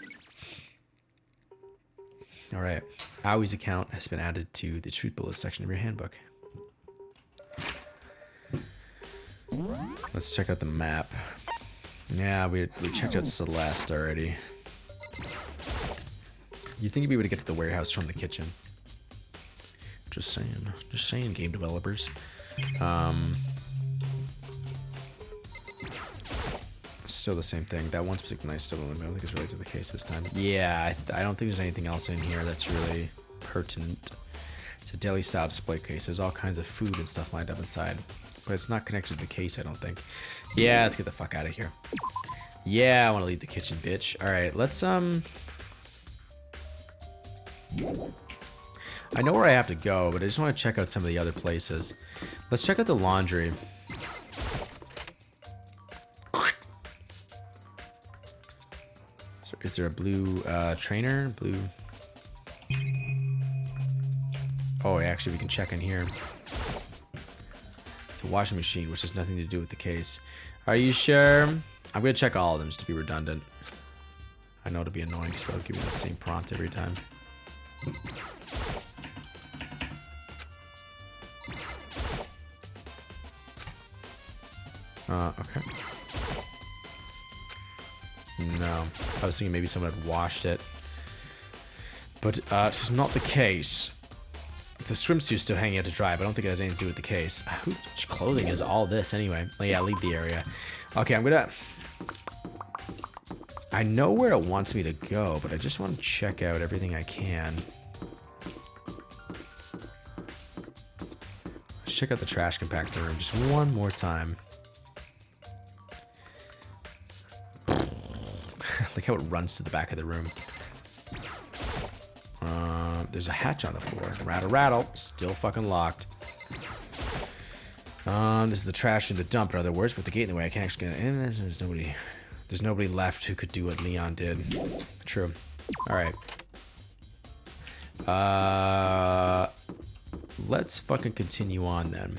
[SPEAKER 1] Alright. Aoi's account has been added to the Truth Bullet section of your handbook. Let's check out the map. Yeah, we checked out Celeste already. You'd think you'd be able to get to the warehouse from the kitchen. Just saying, game developers. Still the same thing. That one specific nice still I don't think it's related to the case this time. Yeah, I don't think there's anything else in here that's really pertinent. It's a deli style display case. There's all kinds of food and stuff lined up inside. But it's not connected to the case, I don't think. Yeah, let's get the fuck out of here. Yeah, I want to leave the kitchen, bitch. Alright, let's I know where I have to go, but I just want to check out some of the other places. Let's check out the laundry. Is there a blue trainer? Blue. Oh, actually, we can check in here. It's a washing machine, which has nothing to do with the case. Are you sure? I'm going to check all of them just to be redundant. I know it'll be annoying, so I'll give you that same prompt every time. Okay. No. I was thinking maybe someone had washed it. But it's not the case. The swimsuit's still hanging out to dry, but I don't think it has anything to do with the case. Whose clothing is all this anyway? Oh, yeah, leave the area. Okay, I'm gonna... I know where it wants me to go, but I just want to check out everything I can. Let's check out the trash compactor room just one more time. Look how it runs to the back of the room. There's a hatch on the floor. Rattle, rattle. Still fucking locked. This is the trash in the dump, in other words. With the gate in the way, I can't actually get in. There's nobody left who could do what Leon did. True. Alright. let's fucking continue on then.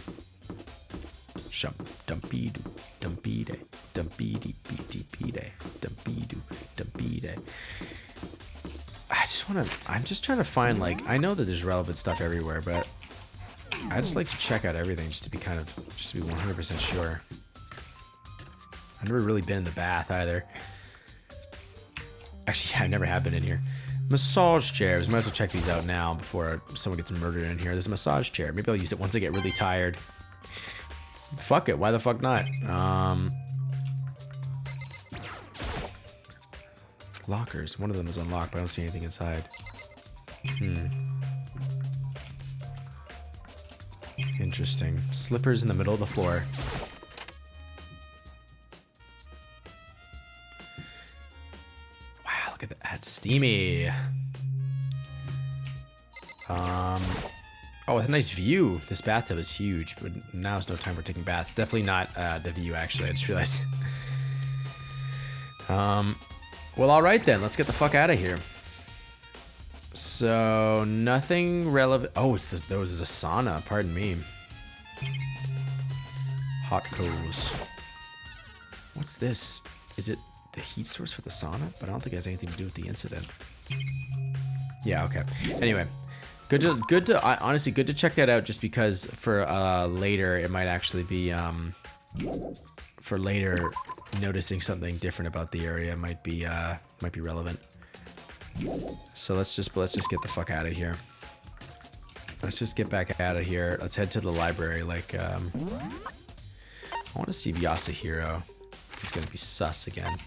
[SPEAKER 1] Dumpy doo, dumpy day, dumpy dee dee day, dumpy doo, dumpy day. I'm just trying to find, like, I know that there's relevant stuff everywhere, but I just like to check out everything just to be 100% sure. I've never really been in the bath either. Actually, yeah, I never have been in here. Massage chairs. Might as well check these out now before someone gets murdered in here. There's a massage chair. Maybe I'll use it once I get really tired. Fuck it. Why the fuck not? Lockers. One of them is unlocked, but I don't see anything inside. Interesting. Slippers in the middle of the floor. Wow, look at that. That's steamy. Oh, it's a nice view. This bathtub is huge, but now's no time for taking baths. Definitely not the view, actually. I just realized. Well, all right then. Let's get the fuck out of here. So, nothing relevant. Oh, there was a sauna. Pardon me. Hot coals. What's this? Is it the heat source for the sauna? But I don't think it has anything to do with the incident. Yeah, okay. Anyway, honestly, good to check that out just because for later, it might actually be, for later, noticing something different about the area might be relevant. So let's just get the fuck out of here. Let's just get back out of here. Let's head to the library. Like, I want to see if Yasuhiro is going to be sus again.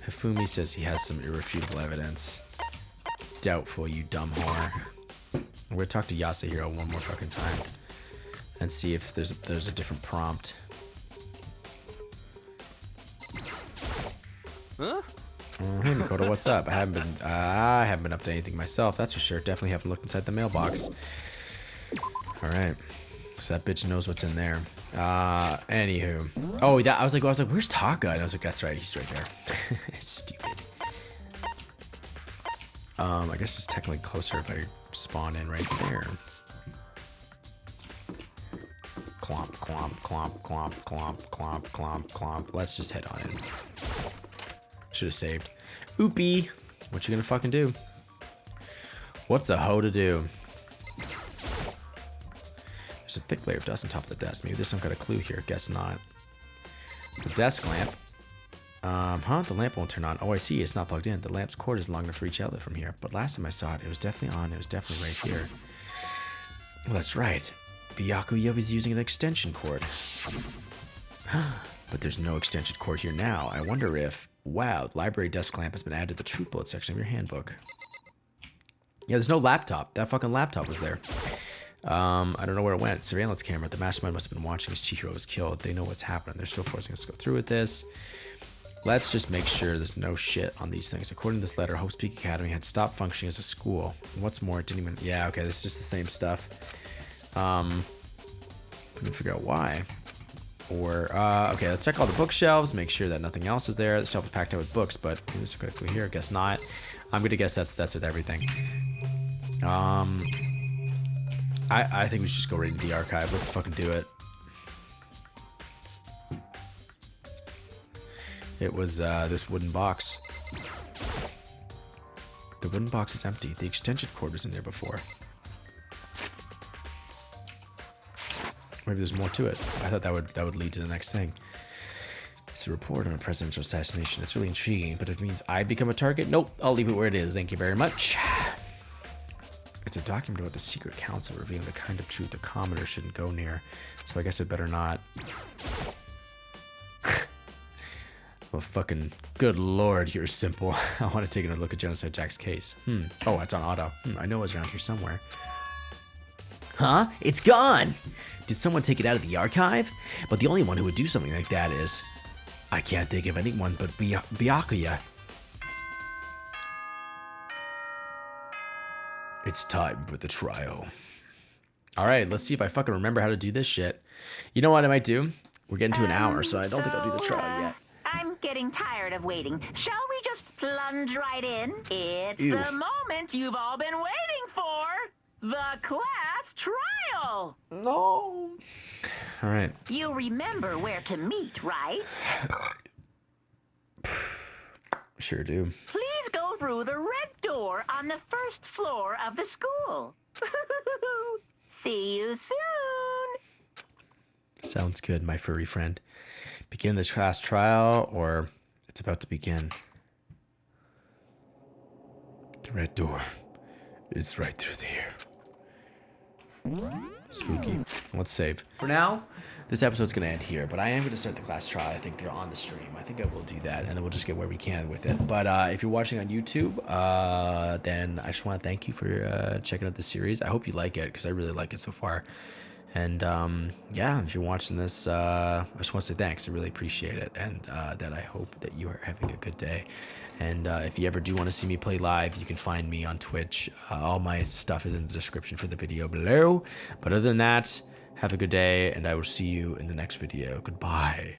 [SPEAKER 1] Hifumi says he has some irrefutable evidence. Doubtful, you dumb whore. We're going to talk to Yasuhiro one more fucking time and see if there's a different prompt.
[SPEAKER 4] Huh?
[SPEAKER 1] Hey Makoto, what's up? I haven't been up to anything myself, that's for sure. Definitely haven't looked inside the mailbox. Alright. So that bitch knows what's in there. Anywho. Oh, I was like, where's Taka? And I was like, that's right, he's right there. Stupid. I guess it's technically closer if I spawn in right there. Clomp, clomp, clomp, clomp, clomp, clomp, clomp, clomp. Let's just head on in. Should have saved. Oopie. What you gonna fucking do? What's a hoe to do? There's a thick layer of dust on top of the desk. Maybe there's some kind of clue here. Guess not. The desk lamp. The lamp won't turn on. Oh, I see. It's not plugged in. The lamp's cord is long enough to reach outlet from here. But last time I saw it, it was definitely on. It was definitely right here. Well, that's right. Byakuya was using an extension cord. But there's no extension cord here now. I wonder if... Wow, the library desk lamp has been added to the truth bullet section of your handbook. Yeah, there's no laptop. That fucking laptop was there. I don't know where it went. Surveillance camera. The mastermind must have been watching as Chihiro was killed. They know what's happening. They're still forcing us to go through with this. Let's just make sure there's no shit on these things. According to this letter, Hope's Peak Academy had stopped functioning as a school. What's more, it didn't even... Yeah, okay, this is just the same stuff. We can figure out why. Or, okay, let's check all the bookshelves, make sure that nothing else is there. The shelf is packed out with books, but who's correctly here? Guess not. I'm gonna guess that's with everything. I think we should just go right into the archive. Let's fucking do it. It was, this wooden box. The wooden box is empty. The extension cord was in there before. Maybe there's more to it. I thought that would lead to the next thing. It's a report on a presidential assassination. It's really intriguing, but if it means I become a target, nope, I'll leave it where it is. Thank you very much. It's a document about the secret council revealing the kind of truth the commoner shouldn't go near. So I guess it better not. Well, fucking good lord, you're simple. I want to take another look at Genocide Jack's case. Oh, it's on auto. I know it's around here somewhere. Huh? It's gone! Did someone take it out of the archive? But the only one who would do something like that is... I can't think of anyone but Byakuya. It's time for the trial. Alright, let's see if I fucking remember how to do this shit. You know what I might do? We're getting to an hour, so I don't think I'll do the trial yet.
[SPEAKER 6] I'm getting tired of waiting. Shall we just plunge right in? It's the moment you've all been waiting for. The class trial! Daniel!
[SPEAKER 1] No. All right.
[SPEAKER 6] You remember where to meet, right?
[SPEAKER 1] Sure do.
[SPEAKER 6] Please go through the red door on the first floor of the school. See you soon.
[SPEAKER 1] Sounds good, my furry friend. Begin the class trial, or it's about to begin. The red door is right through there. Spooky. Let's save. For now, this episode's going to end here, but I am going to start the class trial, I think, on the stream. I think I will do that, and then we'll just get where we can with it. But if you're watching on YouTube, then I just want to thank you for checking out the series. I hope you like it, because I really like it so far. And yeah, if you're watching this, I just want to say thanks. I really appreciate it, and that I hope that you are having a good day. And if you ever do want to see me play live, you can find me on Twitch. All my stuff is in the description for the video below. But other than that, have a good day, and I will see you in the next video. Goodbye.